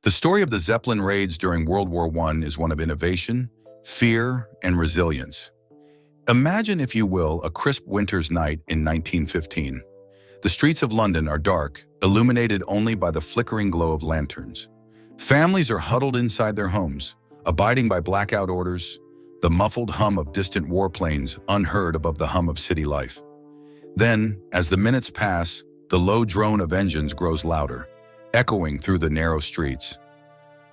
The story of the Zeppelin raids during World War I is one of innovation, fear, and resilience. Imagine, if you will, a crisp winter's night in 1915. The streets of London are dark, illuminated only by the flickering glow of lanterns. Families are huddled inside their homes, abiding by blackout orders, the muffled hum of distant warplanes unheard above the hum of city life. Then, as the minutes pass, the low drone of engines grows louder, echoing through the narrow streets.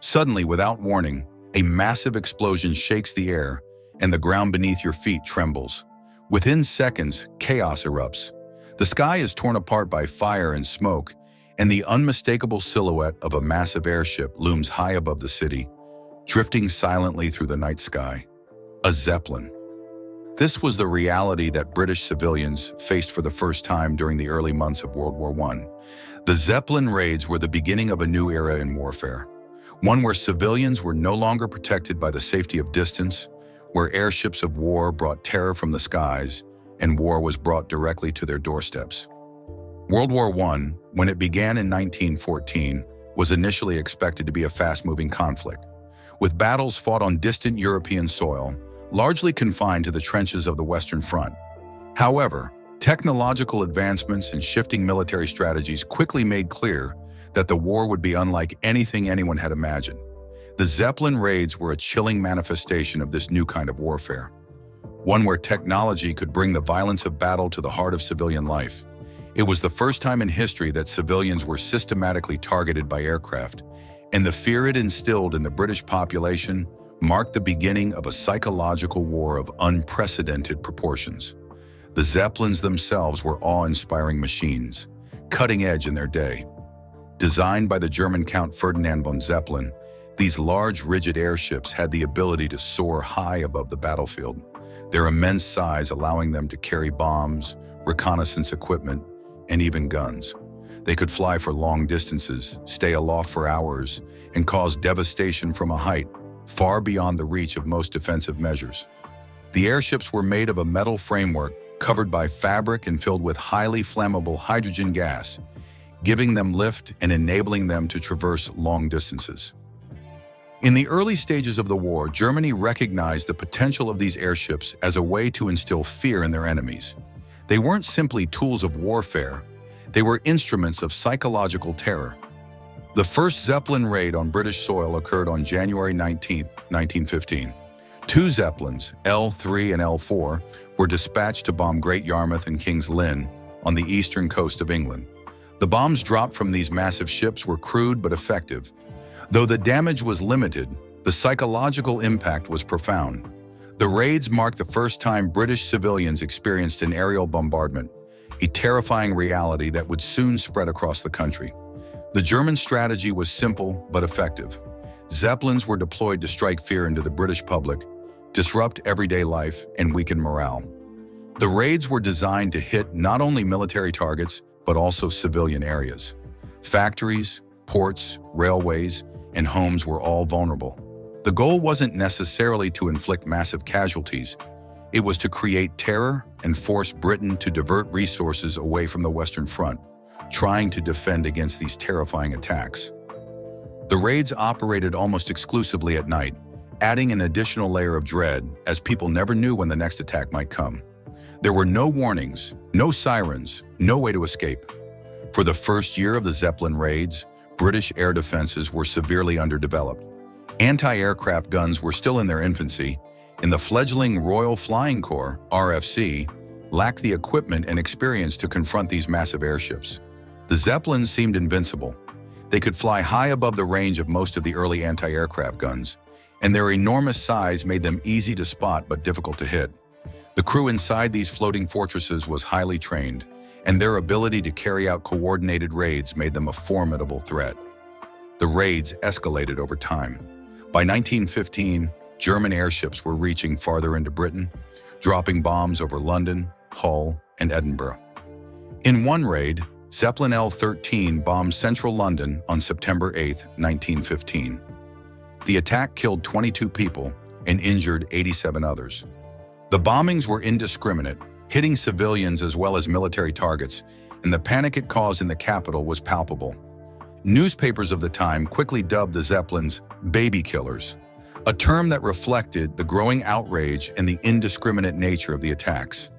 Suddenly, without warning, a massive explosion shakes the air, and the ground beneath your feet trembles. Within seconds, chaos erupts. The sky is torn apart by fire and smoke, and the unmistakable silhouette of a massive airship looms high above the city, drifting silently through the night sky. A Zeppelin. This was the reality that British civilians faced for the first time during the early months of World War I. The Zeppelin raids were the beginning of a new era in warfare, one where civilians were no longer protected by the safety of distance, where airships of war brought terror from the skies, and war was brought directly to their doorsteps. World War I, when it began in 1914, was initially expected to be a fast-moving conflict, with battles fought on distant European soil, largely confined to the trenches of the Western Front. However, technological advancements and shifting military strategies quickly made clear that the war would be unlike anything anyone had imagined. The Zeppelin raids were a chilling manifestation of this new kind of warfare, one where technology could bring the violence of battle to the heart of civilian life. It was the first time in history that civilians were systematically targeted by aircraft, and the fear it instilled in the British population marked the beginning of a psychological war of unprecedented proportions. The Zeppelins themselves were awe-inspiring machines, cutting edge in their day. Designed by the German Count Ferdinand von Zeppelin, these large, rigid airships had the ability to soar high above the battlefield, their immense size allowing them to carry bombs, reconnaissance equipment, and even guns. They could fly for long distances, stay aloft for hours, and cause devastation from a height far beyond the reach of most defensive measures. The airships were made of a metal framework covered by fabric and filled with highly flammable hydrogen gas, giving them lift and enabling them to traverse long distances. In the early stages of the war, Germany recognized the potential of these airships as a way to instill fear in their enemies. They weren't simply tools of warfare, they were instruments of psychological terror. The first Zeppelin raid on British soil occurred on January 19, 1915. Two Zeppelins, L3 and L4, were dispatched to bomb Great Yarmouth and King's Lynn on the eastern coast of England. The bombs dropped from these massive ships were crude but effective. Though the damage was limited, the psychological impact was profound. The raids marked the first time British civilians experienced an aerial bombardment, a terrifying reality that would soon spread across the country. The German strategy was simple but effective. Zeppelins were deployed to strike fear into the British public, disrupt everyday life, and weaken morale. The raids were designed to hit not only military targets, but also civilian areas. Factories, ports, railways, and homes were all vulnerable. The goal wasn't necessarily to inflict massive casualties. It was to create terror and force Britain to divert resources away from the Western Front, trying to defend against these terrifying attacks. The raids operated almost exclusively at night, adding an additional layer of dread as people never knew when the next attack might come. There were no warnings, no sirens, no way to escape. For the first year of the Zeppelin raids, British air defenses were severely underdeveloped. Anti-aircraft guns were still in their infancy, and the fledgling Royal Flying Corps, RFC, lacked the equipment and experience to confront these massive airships. The Zeppelins seemed invincible. They could fly high above the range of most of the early anti-aircraft guns, and their enormous size made them easy to spot but difficult to hit. The crew inside these floating fortresses was highly trained, and their ability to carry out coordinated raids made them a formidable threat. The raids escalated over time. By 1915, German airships were reaching farther into Britain, dropping bombs over London, Hull, and Edinburgh. In one raid, Zeppelin L-13 bombed central London on September 8, 1915. The attack killed 22 people and injured 87 others. The bombings were indiscriminate, hitting civilians as well as military targets, and the panic it caused in the capital was palpable. Newspapers of the time quickly dubbed the Zeppelins baby killers, a term that reflected the growing outrage and the indiscriminate nature of the attacks.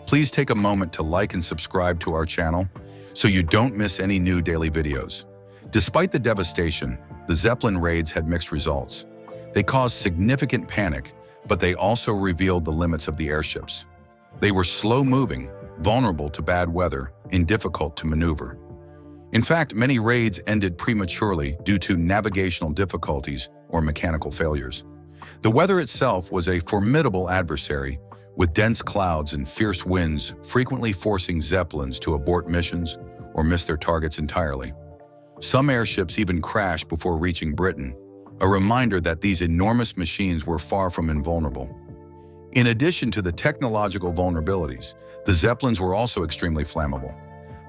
Please take a moment to like and subscribe to our channel so you don't miss any new daily videos. Despite the devastation, the Zeppelin raids had mixed results. They caused significant panic, but they also revealed the limits of the airships. They were slow-moving, vulnerable to bad weather, and difficult to maneuver. In fact, many raids ended prematurely due to navigational difficulties or mechanical failures. The weather itself was a formidable adversary, with dense clouds and fierce winds frequently forcing Zeppelins to abort missions or miss their targets entirely. Some airships even crashed before reaching Britain, a reminder that these enormous machines were far from invulnerable. In addition to the technological vulnerabilities, the Zeppelins were also extremely flammable.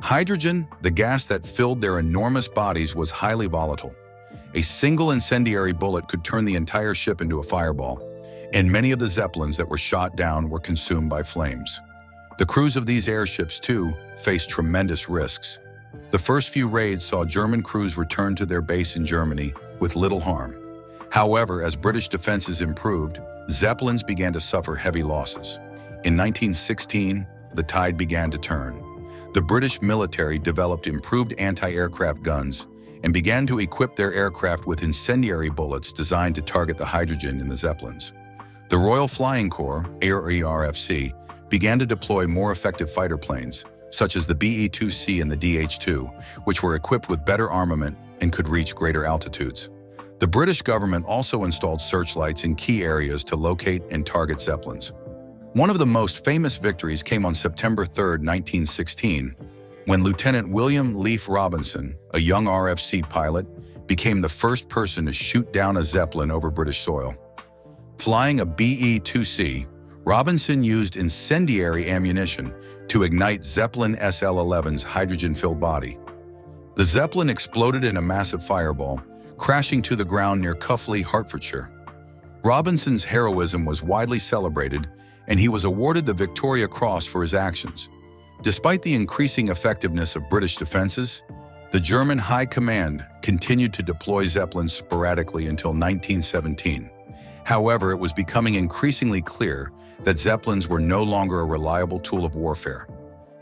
Hydrogen, the gas that filled their enormous bodies, was highly volatile. A single incendiary bullet could turn the entire ship into a fireball, and many of the Zeppelins that were shot down were consumed by flames. The crews of these airships, too, faced tremendous risks. The first few raids saw German crews return to their base in Germany with little harm. However, as British defenses improved, Zeppelins began to suffer heavy losses. In 1916, the tide began to turn. The British military developed improved anti-aircraft guns and began to equip their aircraft with incendiary bullets designed to target the hydrogen in the Zeppelins. The Royal Flying Corps, RAFC, began to deploy more effective fighter planes, such as the BE-2C and the DH-2, which were equipped with better armament and could reach greater altitudes. The British government also installed searchlights in key areas to locate and target Zeppelins. One of the most famous victories came on September 3, 1916, when Lieutenant William Leaf Robinson, a young RFC pilot, became the first person to shoot down a Zeppelin over British soil. Flying a BE-2C, Robinson used incendiary ammunition to ignite Zeppelin SL-11's hydrogen-filled body. The Zeppelin exploded in a massive fireball, crashing to the ground near Cuffley, Hertfordshire. Robinson's heroism was widely celebrated, and he was awarded the Victoria Cross for his actions. Despite the increasing effectiveness of British defenses, the German High Command continued to deploy Zeppelins sporadically until 1917. However, it was becoming increasingly clear that Zeppelins were no longer a reliable tool of warfare.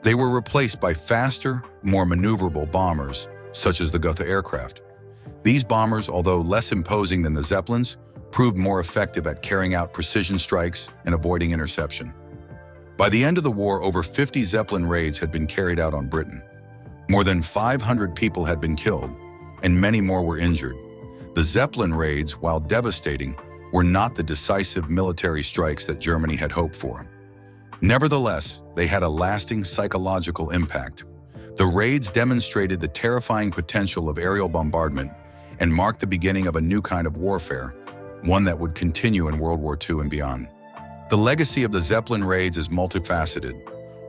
They were replaced by faster, more maneuverable bombers, such as the Gotha aircraft. These bombers, although less imposing than the Zeppelins, proved more effective at carrying out precision strikes and avoiding interception. By the end of the war, over 50 Zeppelin raids had been carried out on Britain. More than 500 people had been killed, and many more were injured. The Zeppelin raids, while devastating, were not the decisive military strikes that Germany had hoped for. Nevertheless, they had a lasting psychological impact. The raids demonstrated the terrifying potential of aerial bombardment and marked the beginning of a new kind of warfare, one that would continue in World War II and beyond. The legacy of the Zeppelin raids is multifaceted.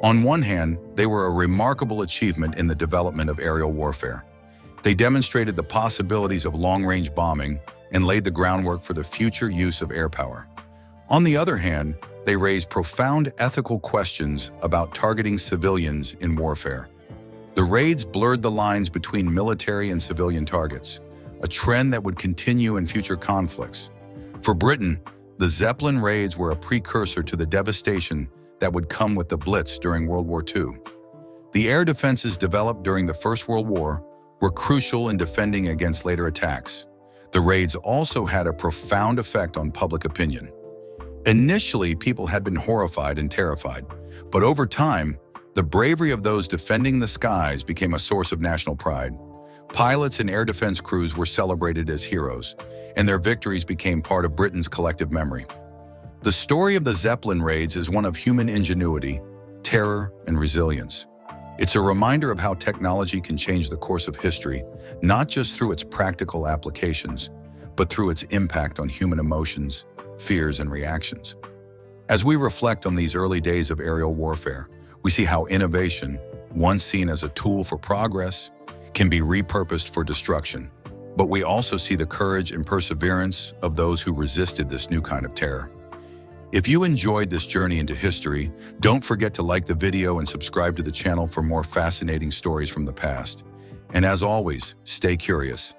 On one hand, they were a remarkable achievement in the development of aerial warfare. They demonstrated the possibilities of long-range bombing and laid the groundwork for the future use of air power. On the other hand, they raised profound ethical questions about targeting civilians in warfare. The raids blurred the lines between military and civilian targets, a trend that would continue in future conflicts. For Britain, the Zeppelin raids were a precursor to the devastation that would come with the Blitz during World War II. The air defenses developed during the First World War were crucial in defending against later attacks. The raids also had a profound effect on public opinion. Initially, people had been horrified and terrified, but over time, the bravery of those defending the skies became a source of national pride. Pilots and air defense crews were celebrated as heroes, and their victories became part of Britain's collective memory. The story of the Zeppelin raids is one of human ingenuity, terror, and resilience. It's a reminder of how technology can change the course of history, not just through its practical applications, but through its impact on human emotions, fears, and reactions. As we reflect on these early days of aerial warfare, we see how innovation, once seen as a tool for progress, can be repurposed for destruction. But we also see the courage and perseverance of those who resisted this new kind of terror. If you enjoyed this journey into history, don't forget to like the video and subscribe to the channel for more fascinating stories from the past. And as always, stay curious.